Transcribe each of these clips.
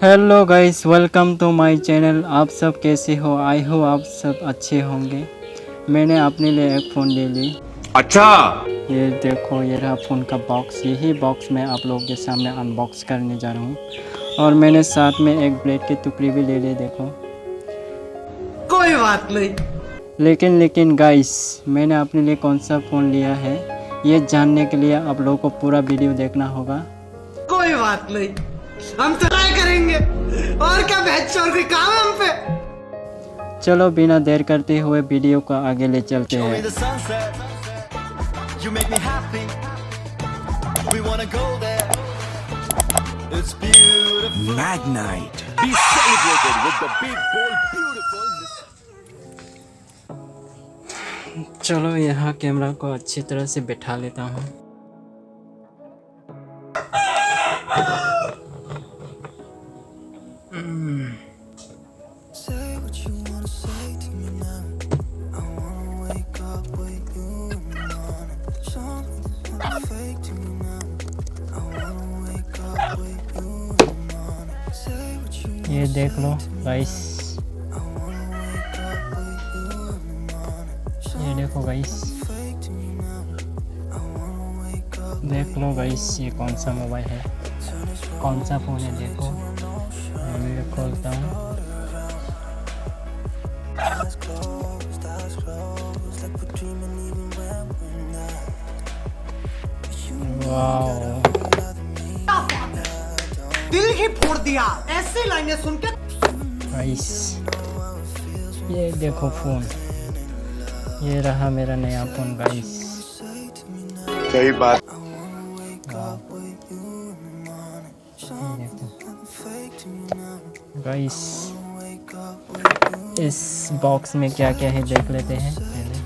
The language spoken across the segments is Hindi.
Hello guys, welcome to my channel. आप सब कैसे हो? आई हो आप सब अच्छे होंगे। मैंने अपने लिए एक फ़ोन ले ली। अच्छा। ये देखो, ये रहा फ़ोन का बॉक्स। यही बॉक्स मैं आप लोगों के सामने अनबॉक्स करने जा रहा हूँ। और मैंने साथ में एक ब्लेड की टुकड़ी भी ले ली, देखो। कोई बात नहीं। लेकिन गाइस, मैंने अपने लिए कौन सा फ़ोन लिया है, ये जानने के लिए आप लोगों को पूरा वीडियो देखना होगा। कोई बात नहीं, हम तो ट्राई करेंगे। और क्या बहस कोई काम है हम पे। चलो बिना देर करते हुए वीडियो को आगे ले चलते हैं। Magnite. Be celebrated with the big, bold, beautiful. चलो यहाँ कैमरा को अच्छी तरह से बैठा लेता हूँ। ये देख लो गाइस, ये देखो गाइस, देख लो गाइस, ये कौन सा मोबाइल है, कौन सा फ़ोन है। देखो मैं खोलता हूँ। वाओ, दिल ही फोड़ दिया ऐसी लाइनें सुन के। गाइस ये देखो फ़ोन, ये रहा मेरा नया फ़ोन गाइस। सही बात। गाइस इस बॉक्स में क्या क्या है देख लेते हैं पहले।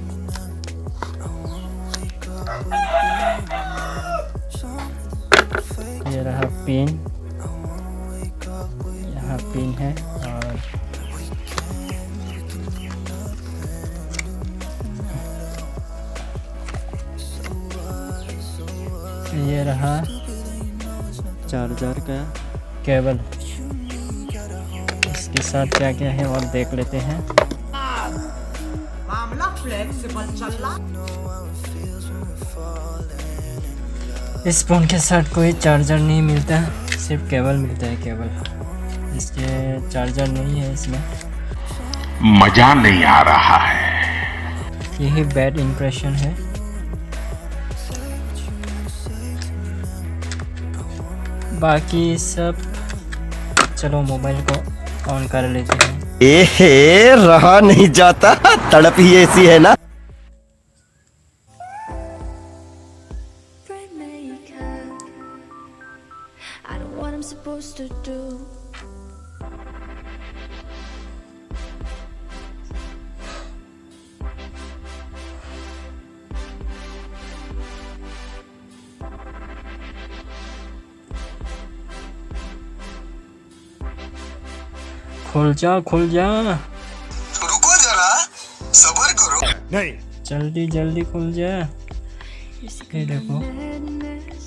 ये रहा पिन, यहाँ पिन है। और ये रहा चार्जर का केबल। इसके साथ क्या क्या है और देख लेते हैं। मामला फ्लेक्सिबल चल रहा। इस फ़ोन के साथ कोई चार्जर नहीं मिलता, सिर्फ केबल मिलता है, केबल। इसके चार्जर नहीं है इसमें। मजा नहीं आ रहा है। यही बैड इंप्रेशन है। बाकी सब, चलो मोबाइल को ऑन कर लेते हैं। एहे, रहा नहीं जाता, तड़प ही ऐसी है ना। I know what I'm supposed to do. खुल जा, खुल जा, रुको जरा, सब्र करो। नहीं। जल्दी जल्दी खुल जा। You're sick ये of my देखो, madness.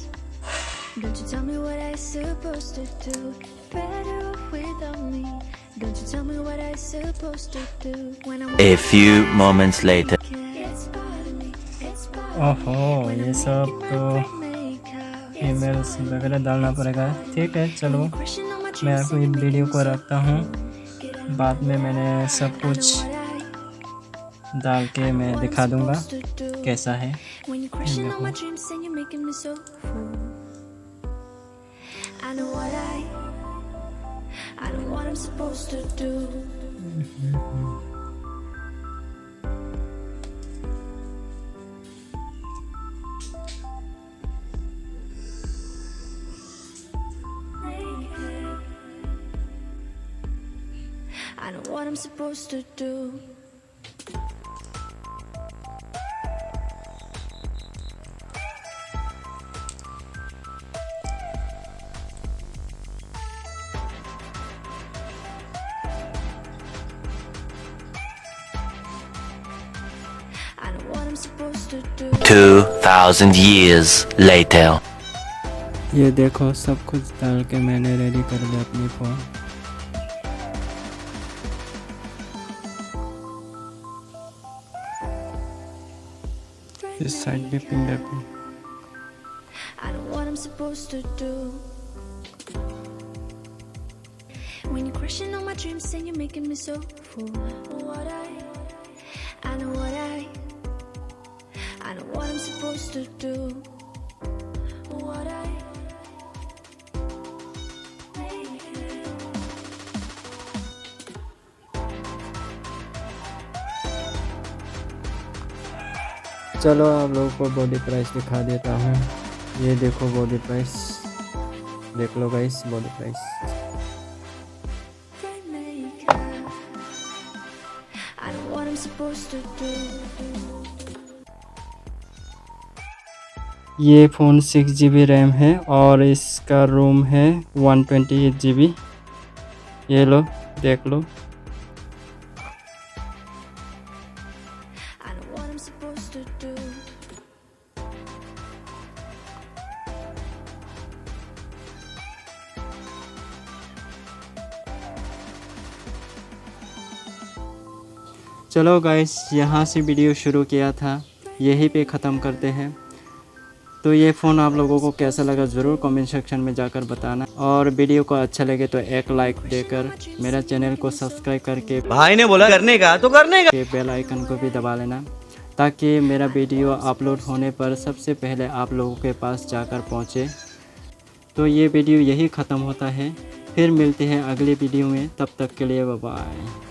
Don't you tell me what I supposed to do. Better off without me. Don't you tell me what I supposed to do. When I'm A few moments later. it's part of me. It's part of me. ओहो, ये सब तो Makeup. ईमेल्स वगैरह डालना पड़ेगा। ठीक है, चलो Crushing on my मैं dreams, अपनी वीडियो को रखता हूँ। get out बाद में मैंने सब कुछ what I डाल के मैं दिखा दूँगा supposed to do. कैसा है। When you're crushing on my देखो। dreams and you're making me so full. I know what I know what I'm supposed to do. I know what I'm supposed to do. I know what I'm supposed to do. 2,000 years later. ये देखो सब कुछ डाल के मैंने रेडी कर लिया अपनी फ़ोन। इस साइड भी fingerprint. I know what I'm supposed to do. When you're crushing on my dreams and you're making me so full. I know what I'm supposed to do. चलो आप लोगों को बॉडी प्राइस दिखा देता हूँ। ये देखो बॉडी प्राइस, देख लो guys body price. I know what I'm supposed to do. ये फ़ोन 6 GB रैम है और इसका रोम है 128 GB। ये लो देख लो। I know what I'm supposed to do. चलो गाइस, यहाँ से वीडियो शुरू किया था, यहीं पे ख़त्म करते हैं। तो ये फ़ोन आप लोगों को कैसा लगा ज़रूर कमेंट सेक्शन में जाकर बताना, और वीडियो को अच्छा लगे तो एक लाइक देकर मेरा चैनल को सब्सक्राइब करके भाई ने बोला करने का तो करने का। बेल आइकन को भी दबा लेना, ताकि मेरा वीडियो अपलोड होने पर सबसे पहले आप लोगों के पास जाकर पहुँचे। तो ये वीडियो यही ख़त्म होता है, फिर मिलते हैं अगले वीडियो में, तब तक के लिए बाय बाय।